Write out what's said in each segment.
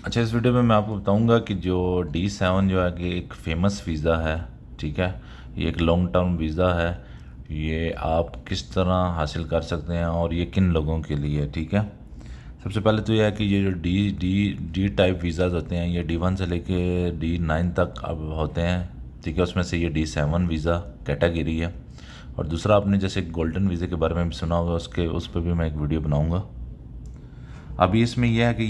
अच्छा, इस वीडियो में मैं आपको बताऊंगा कि जो D7 जो है कि एक फ़ेमस वीज़ा है, ठीक है। ये एक लॉन्ग टर्म वीज़ा है। ये आप किस तरह हासिल कर सकते हैं और ये किन लोगों के लिए, ठीक है। सबसे पहले तो यह है कि ये जो D D D type visas होते हैं, ये D1 से लेके D9 तक अब होते हैं, ठीक है। उसमें से ये D7 वीज़ा कैटेगरी है। और दूसरा, आपने जैसे गोल्डन वीज़े के बारे में भी सुना होगा, उस पर भी मैं एक वीडियो बनाऊँगा। अभी इसमें यह है कि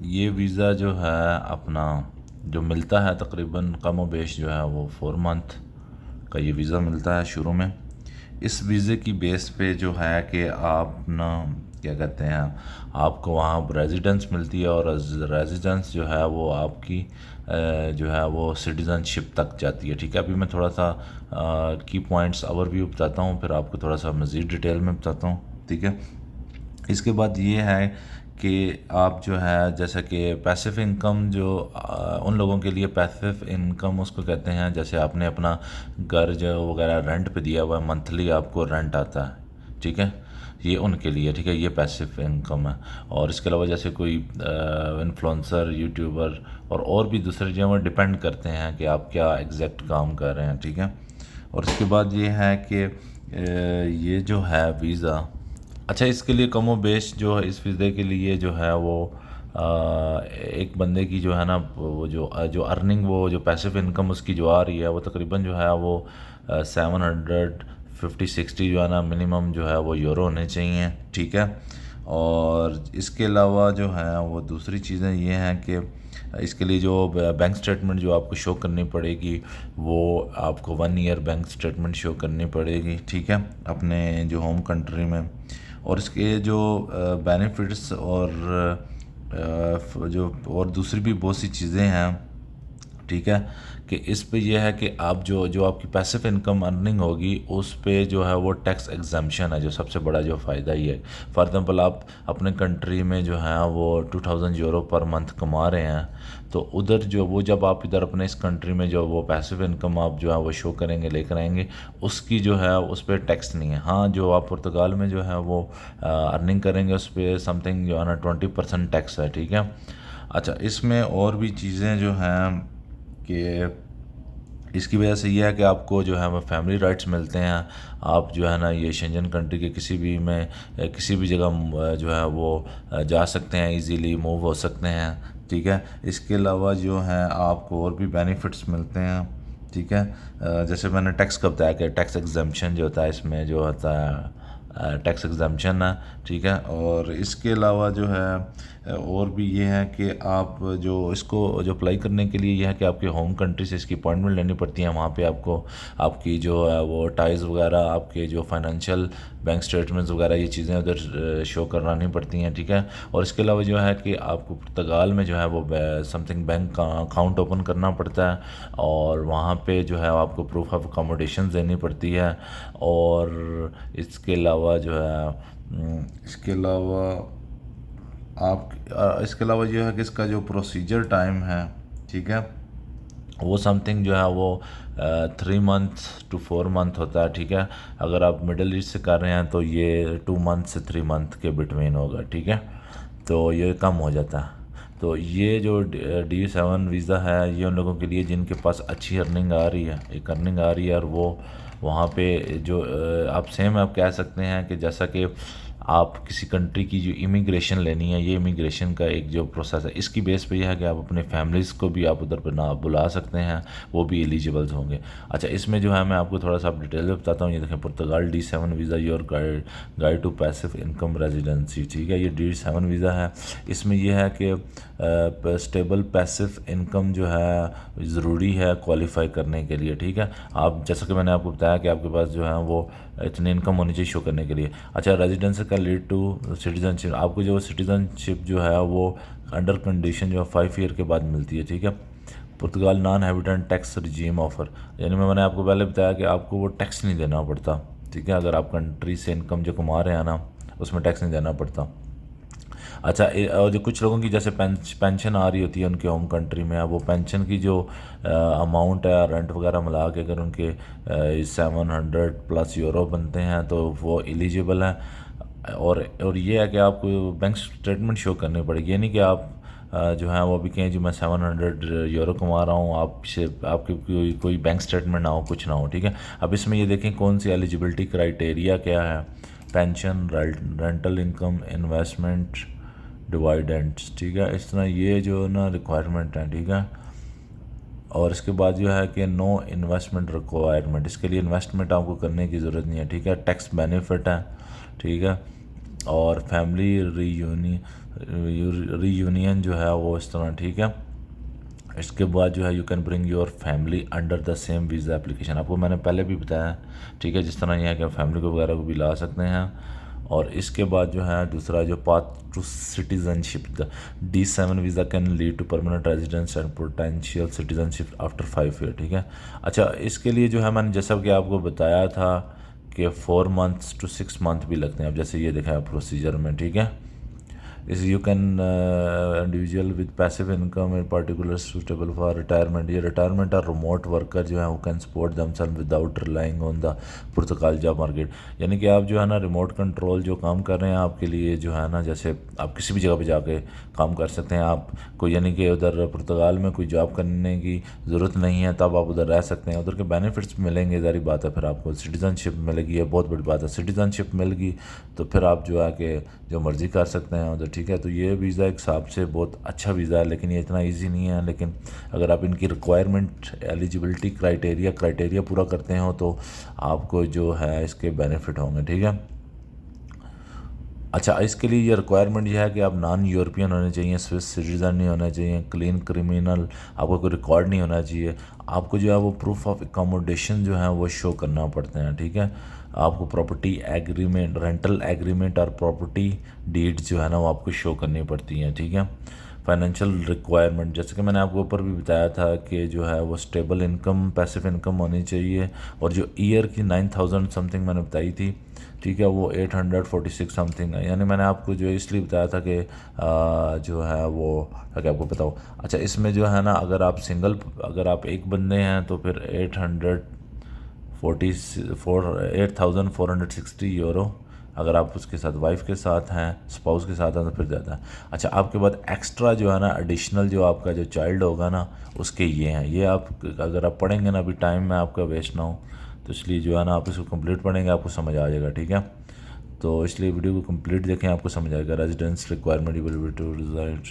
ये वीज़ा जो है अपना जो मिलता है तकरीबन कम व बेश जो है वो 4 मंथ का ये वीज़ा मिलता है शुरू में। इस वीज़े की बेस पे जो है कि आप ना क्या कहते हैं, आपको वहाँ रेजिडेंस मिलती है और रेजिडेंस जो है वो आपकी जो है वो सिटीज़नशिप तक जाती है, ठीक है। अभी मैं थोड़ा सा की पॉइंट्स ओवरव्यू बताता हूँ, फिर आपको थोड़ा सा मज़ीद डिटेल में बताता हूँ, ठीक है। इसके बाद ये है कि आप जो है जैसा कि पैसिव इनकम जो उन लोगों के लिए पैसिव इनकम उसको कहते हैं, जैसे आपने अपना घर जो वगैरह रेंट पे दिया हुआ है, मंथली आपको रेंट आता है, ठीक है। ये उनके लिए, ठीक है, ये पैसिव इनकम है। और इसके अलावा जैसे कोई इन्फ्लुएंसर, यूट्यूबर और भी दूसरे जो हैं डिपेंड करते हैं कि आप क्या एग्जैक्ट काम कर रहे हैं, ठीक है। और इसके बाद ये है कि ये जो है वीज़ा, अच्छा, इसके लिए कमो बेश जो है इस वीज़े के लिए जो है वो एक बंदे की जो है ना वो जो अर्निंग, वो जो पैसिव इनकम उसकी जो आ रही है वो तकरीबन जो है वो 750-60 जो है ना मिनिमम जो है वो यूरो होने चाहिए, ठीक है। और इसके अलावा जो है वो दूसरी चीज़ें ये हैं कि इसके लिए जो बैंक स्टेटमेंट जो आपको शो करनी पड़ेगी, वो आपको 1 ईयर बैंक स्टेटमेंट शो करनी पड़ेगी, ठीक है, अपने जो होम कंट्री में। और इसके जो बेनिफिट्स और जो और दूसरी भी बहुत सी चीज़ें हैं, ठीक है, कि इस पे ये है कि आप जो जो आपकी पैसिव इनकम अर्निंग होगी उस पे जो है वो टैक्स एग्जाम्पशन है, जो सबसे बड़ा जो फ़ायदा ही है। फॉर एग्ज़ाम्पल, आप अपने कंट्री में जो है वो 2000 यूरो पर मंथ कमा रहे हैं, तो उधर जो वो जब आप इधर अपने इस कंट्री में जो वो पैसिव इनकम आप जो है वो शो करेंगे, लेकर आएंगे, उसकी जो है उस पर टैक्स नहीं है। हाँ, जो आप पुर्तगाल में जो है वो अर्निंग करेंगे उस पर समथिंग जो है ना 20% टैक्स है, ठीक है। अच्छा, इसमें और भी चीज़ें जो हैं कि इसकी वजह से यह है कि आपको जो है वो फैमिली राइट्स मिलते हैं। आप जो है ना ये शेंजन कंट्री के किसी भी में किसी भी जगह जो है वो जा सकते हैं, इजीली मूव हो सकते हैं, ठीक है। इसके अलावा जो है आपको और भी बेनिफिट्स मिलते हैं, ठीक है। जैसे मैंने टैक्स का बताया कि टैक्स एग्जाम्पशन जो होता है, इसमें जो होता है टैक्स एग्जाम्पशन है, ठीक है। और इसके अलावा जो है और भी ये है कि आप जो इसको जो अप्लाई करने के लिए यह है कि आपके होम कंट्री से इसकी अपॉइंटमेंट लेनी पड़ती है। वहाँ पे आपको आपकी जो है वो टाइज वगैरह, आपके जो फाइनेंशियल बैंक स्टेटमेंट्स वगैरह, ये चीज़ें उधर शो करानी पड़ती हैं, ठीक है। और इसके अलावा जो है कि आपको पुर्तगाल में जो है वो समथिंग बैंक का अकाउंट ओपन करना पड़ता है, और वहाँ पे जो है आपको प्रूफ ऑफ अकोमोडेशन देनी पड़ती है। और इसके अलावा जो है इसके अलावा इसके अलावा ये है कि इसका जो प्रोसीजर टाइम है, ठीक है, वो समथिंग जो है वो 3 मंथ to 4 मंथ होता है, ठीक है। अगर आप मिडल ईस्ट से कर रहे हैं तो ये 2 मंथ से 3 मंथ के बिटवीन होगा, ठीक है। तो ये कम हो जाता है। तो ये जो D7 वीज़ा है, ये उन लोगों के लिए जिनके पास अच्छी अर्निंग आ रही है, एक अर्निंग आ रही है, और वो वहाँ पे जो आप सेम आप कह सकते हैं कि जैसा कि आप किसी कंट्री की जो इमिग्रेशन लेनी है, ये इमिग्रेशन का एक जो प्रोसेस है, इसकी बेस पे यह है कि आप अपने फैमिलीज़ को भी आप उधर पर ना बुला सकते हैं, वो भी एलिजिबल्स होंगे। अच्छा, इसमें जो है मैं आपको थोड़ा सा डिटेल में बताता हूँ। ये देखें, Portugal D7 visa, your guide to passive income residency, ठीक है, ये D7 वीज़ा है। इसमें यह है कि स्टेबल पैसिव इनकम जो है ज़रूरी है क्वालिफाई करने के लिए, ठीक है। आप जैसा कि मैंने आपको बताया कि आपके पास जो है वो इतनी इनकम होनी चाहिए शो करने के लिए। अच्छा, रेजिडेंस का लीड टू सिटीजनशिप, आपको जो सिटीजनशिप जो है वो अंडर कंडीशन जो है 5 ईयर के बाद मिलती है, ठीक है। Portugal non habitant tax regime offer, यानी मैंने आपको पहले बताया कि आपको वो टैक्स नहीं देना पड़ता, ठीक है। अगर आप कंट्री से इनकम जो कमा रहे हैं ना, उसमें टैक्स नहीं देना पड़ता। अच्छा, और जो कुछ लोगों की जैसे पेंशन आ रही होती है उनके होम कंट्री में, अब वो पेंशन की जो अमाउंट है रेंट वगैरह मिला के अगर उनके 700+ यूरो बनते हैं तो वो एलिजिबल है। और ये है कि आपको बैंक स्टेटमेंट शो करनी पड़ेगी, ये नहीं कि आप जो है वो भी कहें जी मैं 700 यूरो कमा रहा हूँ, आपसे आपके कोई बैंक स्टेटमेंट ना हो, कुछ ना हो, ठीक है। अब इसमें ये देखें कौन सी एलिजिबिलिटी क्राइटेरिया क्या है, पेंशन, रेंटल इनकम, इन्वेस्टमेंट, डिवाइडेंट्स, ठीक है। इस तरह ये जो ना रिक्वायरमेंट है, ठीक है। और इसके बाद जो है कि नो इन्वेस्टमेंट रिक्वायरमेंट, इसके लिए इन्वेस्टमेंट आपको करने की ज़रूरत नहीं है, ठीक है। टैक्स बेनिफिट है, ठीक है। और फैमिली रीयूनियन जो है वो इस तरह, ठीक है। इसके बाद जो है you can bring your family under the same visa application, आपको मैंने पहले भी बताया, ठीक है। जिस तरह यह है कि फैमिली को वगैरह को भी ला सकते हैं। और इसके बाद जो है दूसरा जो path to citizenship, the D7 visa can lead to permanent residence and potential citizenship after 5 year, ठीक है। अच्छा, इसके लिए जो है मैंने जैसा कि आपको बताया था कि 4 मंथ्स टू 6 मंथ भी लगते हैं। अब जैसे ये देखा है प्रोसीजर में, ठीक है। इस you can individual with passive income in particular suitable for retirement, ये रिटायरमेंट और रिमोट वर्कर जो है वो can support themself without relying on the Portugal job market, यानी कि आप जो है ना रिमोट कंट्रोल जो काम कर रहे हैं आपके लिए जो है ना, जैसे आप किसी भी जगह पे जाके काम कर सकते हैं, आप कोई यानी कि उधर पुर्तगाल में कोई जॉब करने की ज़रूरत नहीं है, तब आप उधर रह सकते हैं, उधर के बेनिफिट्स मिलेंगे, ज़ाहिर बात है। फिर आपको सिटीज़नशिप मिलेगी, ये बहुत बड़ी बात है, सिटीज़नशिप मिल गई तो फिर आप जो है कि जो मर्ज़ी कर सकते हैं उधर, ठीक है। तो ये वीज़ा एक हिसाब से बहुत अच्छा वीज़ा है, लेकिन ये इतना ईजी नहीं है। लेकिन अगर आप इनकी रिक्वायरमेंट, एलिजिबिलिटी क्राइटेरिया पूरा करते हो तो आपको जो है इसके बेनिफिट होंगे, ठीक है। अच्छा, इसके लिए ये रिक्वायरमेंट ये है कि आप नॉन यूरोपियन होने चाहिए, स्विस सिटीज़न नहीं होना चाहिए, क्लीन क्रिमिनल, आपको कोई रिकॉर्ड नहीं होना चाहिए, आपको जो है वो प्रूफ ऑफ एकोमोडेशन जो है वो शो करना पड़ते हैं, ठीक है। आपको प्रॉपर्टी एग्रीमेंट, रेंटल एग्रीमेंट और प्रॉपर्टी डीड जो है ना वो आपको शो करनी पड़ती हैं, ठीक है। फाइनेंशियल रिक्वायरमेंट, जैसे कि मैंने आपको ऊपर भी बताया था कि जो है वो स्टेबल इनकम, पैसिव इनकम होनी चाहिए, और जो ईयर की 9000 समथिंग मैंने बताई थी, ठीक है, वो 846 समथिंग है। यानी मैंने आपको जो इसलिए बताया था कि जो है वो ताकि आपको पता हो। अच्छा, इसमें जो है ना अगर आप एक बंदे हैं तो फिर 8,460 यूरो, अगर आप उसके साथ वाइफ के साथ हैं, स्पाउस के साथ हैं तो फिर ज़्यादा है। अच्छा, आपके बाद एक्स्ट्रा जो है ना एडिशनल जो आपका जो चाइल्ड होगा ना उसके ये हैं, ये आप अगर आप पढ़ेंगे ना, अभी टाइम में आपका वेस्ट ना हो, तो इसलिए जो है ना आप इसको कंप्लीट पढ़ेंगे आपको समझ आ जाएगा, ठीक है। तो इसलिए वीडियो को कंप्लीट देखें, आपको समझ आएगा। Residence requirement ability to reside.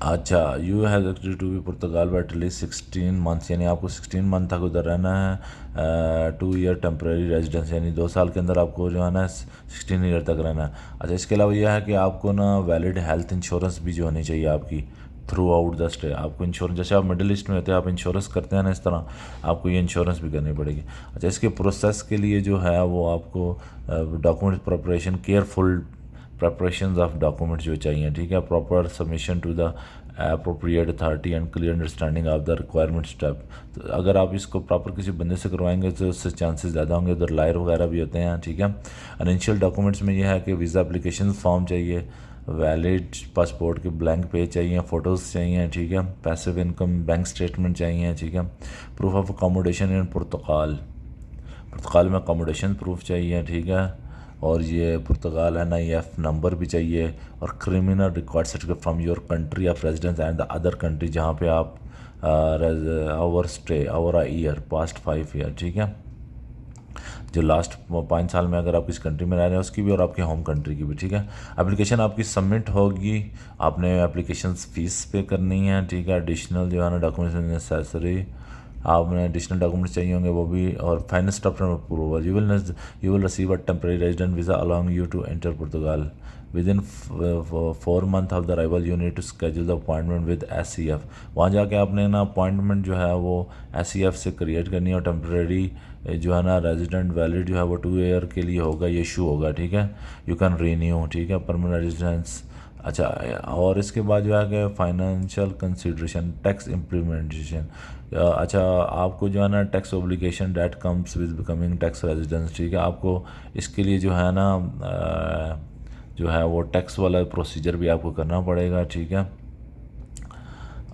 अच्छा, you have agreed to be Portugal by at least 16 months, यानी आपको 16 मंथ तक उधर रहना है। 2 ईयर टेम्प्रेरी रेजिडेंस, यानी 2 साल के अंदर आपको जो है ना 16 ईयर तक रहना है। अच्छा, इसके अलावा यह है कि आपको ना वैलिड हेल्थ इंश्योरेंस भी जो होनी चाहिए आपकी थ्रू आउट द स्टे। आपको इंश्योरेंस, जैसे आप मिडिल ईस्ट में होते हैं आप इंश्योरेंस करते हैं ना, इस तरह आपको ये इंश्योरेंस भी करनी पड़ेगी। अच्छा, इसके प्रोसेस के लिए जो है वो आपको document preparation, careful preparations of documents जो चाहिए, ठीक है। Proper submission to the appropriate authority and clear understanding of the requirement step. तो अगर आप इसको प्रॉपर किसी बंदे से करवाएंगे तो उससे चांसेस ज़्यादा होंगे, उधर लायर वगैरह भी होते हैं, ठीक है। अनेंशियल डॉक्यूमेंट्स में यह है कि वीज़ा एप्लीकेशन फॉर्म चाहिए, वैलिड पासपोर्ट के ब्लैंक पेज चाहिए, फ़ोटोज़ चाहिए, ठीक है। पैसिव इनकम बैंक स्टेटमेंट चाहिए, ठीक है। प्रूफ ऑफ अकोमोडेशन इन पुर्तगाल में अकोमोडेशन प्रूफ चाहिए, ठीक है। और ये पुर्तगाल है ना, ये नंबर भी चाहिए, और criminal record certificate from your country of residence and the other country जहाँ पे आप ओवर ईयर पास्ट 5 ईयर, ठीक है। जो लास्ट 5 साल में अगर आप किस कंट्री में रह रहे हैं उसकी भी, और आपके होम कंट्री की भी, ठीक है। एप्लीकेशन आपकी सबमिट होगी, आपने एप्लीकेशन फ़ीस पे करनी है, ठीक है। एडिशनल जो है ना डॉक्यूमेंट्स नेसेसरी, आपने एडिशनल डॉक्यूमेंट्स चाहिए होंगे वो भी, और final step approval, you will receive a temporary resident visa allowing you to enter Portugal within 4 month of the arrival. You need to schedule the appointment with SCF, वहाँ जाके आपने ना appointment जो है वो SCF से create करनी है, और टेम्परेरी जो है ना रेजिडेंट वैलिड जो है वो 2 ईयर के लिए होगा, ये इशू होगा, ठीक है। यू कैन रीन्यू, ठीक है, परमानेंट रेजिडेंस। अच्छा, और इसके बाद जो है कि फाइनेंशियल कंसिड्रेशन, टैक्स इम्प्लीमेंटेशन। अच्छा, आपको जो है ना tax obligation that comes with becoming tax residence, ठीक है। आपको इसके लिए जो है ना जो है वो टैक्स वाला प्रोसीजर भी आपको करना पड़ेगा, ठीक है।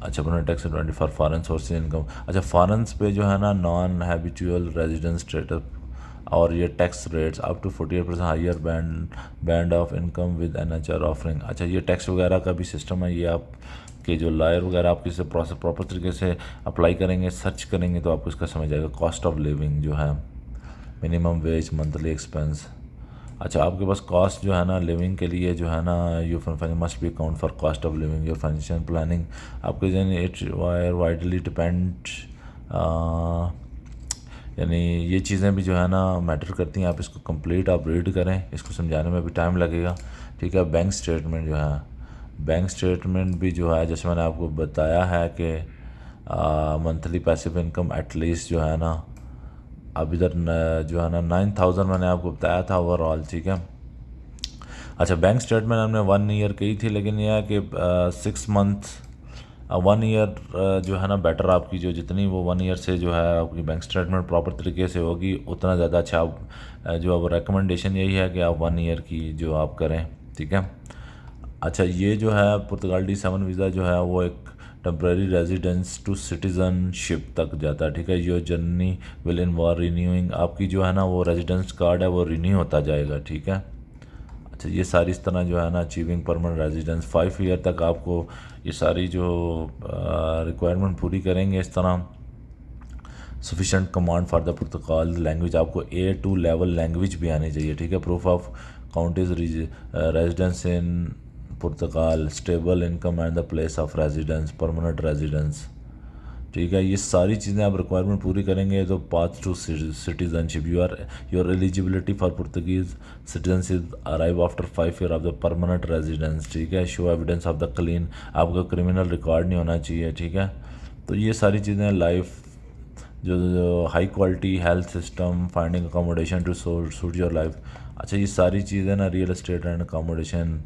अच्छा, अपना tax 20 for foreign source income. अच्छा, फॉरेंस पे जो है ना नॉन हैबिचुअल रेजिडेंस स्टेटस और ये tax rates up to 48% higher band of income with NHR offering. अच्छा, ये टैक्स वगैरह का भी सिस्टम है, ये आप कि जो लॉयर वगैरह आपकी से प्रोसेस प्रॉपर तरीके से अप्लाई करेंगे, सर्च करेंगे तो आपको इसका समझ आएगा। कॉस्ट ऑफ लिविंग जो है, मिनिमम वेज, मंथली एक्सपेंस। अच्छा, आपके पास कॉस्ट जो है ना लिविंग के लिए जो है ना, you must be account for cost of living your financial planning. आपके जन इट वाइडली डिपेंड, यानी ये चीज़ें भी जो है ना मैटर करती हैं। आप इसको कंप्लीट आप रीड करें, इसको समझाने में भी टाइम लगेगा, ठीक है। बैंक स्टेटमेंट जो है, बैंक स्टेटमेंट भी जो है जैसे मैंने आपको बताया है कि मंथली पैसिव इनकम एटलीस्ट जो है ना, अब इधर जो है ना 9,000 मैंने आपको बताया था ओवरऑल, ठीक है। अच्छा, बैंक स्टेटमेंट हमने 1 ईयर की थी, लेकिन यह है कि 6 मंथ 1 ईयर जो है ना बेटर, आपकी जो जितनी वो 1 ईयर से जो है आपकी बैंक स्टेटमेंट प्रॉपर तरीके से होगी उतना ज़्यादा अच्छा। आप जो अब रिकमेंडेशन यही है कि आप 1 ईयर की जो आप करें, ठीक है। अच्छा, ये जो है पुर्तगाल D7 वीज़ा जो है वो एक टेम्प्रेरी रेजिडेंस टू सिटीज़नशिप तक जाता है, ठीक है। Your journey will involve renewing, आपकी जो है ना वो रेजिडेंस कार्ड है वो रिन्यू होता जाएगा, ठीक है। अच्छा, ये सारी इस तरह जो है ना अचीविंग परमानेंट रेजिडेंस 5 ईयर तक आपको ये सारी जो रिक्वायरमेंट पूरी करेंगे इस तरह। Sufficient command for the Portugal language, आपको A2 लेवल लैंग्वेज भी आनी चाहिए, ठीक है। Proof of counties residence in Portugal, stable income and the place of residence, permanent residence, ठीक है। ये सारी चीज़ें आप रिक्वायरमेंट पूरी करेंगे तो path to citizenship, your eligibility for Portuguese citizenship arrive after 5 year of the permanent residence, ठीक है। Show evidence of the clean, आपका क्रिमिनल रिकॉर्ड नहीं होना चाहिए, ठीक है। तो ये सारी चीज़ें लाइफ जो high quality health system, finding accommodation to suit your life. अच्छा, ये सारी चीज़ें ना रियल एस्टेट एंड अकोमोडेशन,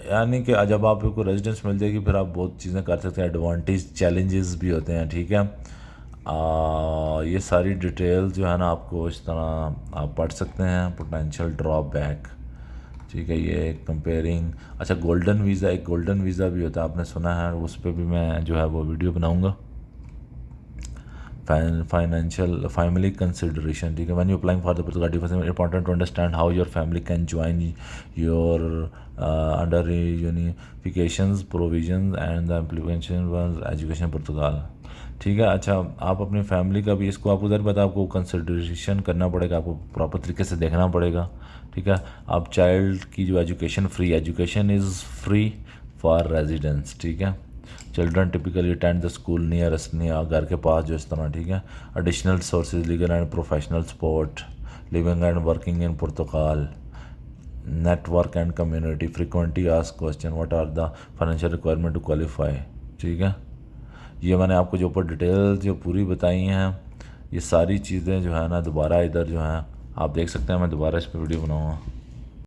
यानी कि जब आपको रेजिडेंस मिल जाएगी फिर आप बहुत चीज़ें कर सकते हैं। एडवांटेज चैलेंजेस भी होते हैं, ठीक है। ये सारी डिटेल जो है ना आपको इस तरह आप पढ़ सकते हैं। पोटेंशियल ड्रॉबैक, ठीक है, ये कंपेयरिंग। अच्छा, गोल्डन वीज़ा, एक गोल्डन वीज़ा भी होता है, आपने सुना है, उस पर भी मैं जो है वो वीडियो बनाऊँगा। फाइनेंशियल फैमिली कंसिडरेशन, ठीक है। When you applying for the Portugal D7 important to understand how your family can join your under unifications provisions and the implementation education Portugal, ठीक है। अच्छा, आप अपनी फैमिली का भी इसको आपको उधर पता आपको कंसिडरेशन करना पड़ेगा, आपको प्रॉपर तरीके से देखना पड़ेगा, ठीक है। आप चाइल्ड की जो education, free education is free for residence, ठीक है। Children typically attend the school nearest, घर के पास जो इस तरह, ठीक है। Additional sources legal and professional support, living and working in Portugal, network and community, frequently asked question, what are the financial requirement to qualify, ठीक है। ये मैंने आपको जो ऊपर डिटेल जो पूरी बताई हैं, ये सारी चीज़ें जो है ना दोबारा इधर जो हैं आप देख सकते हैं, मैं दोबारा इस पर वीडियो बनाऊँगा।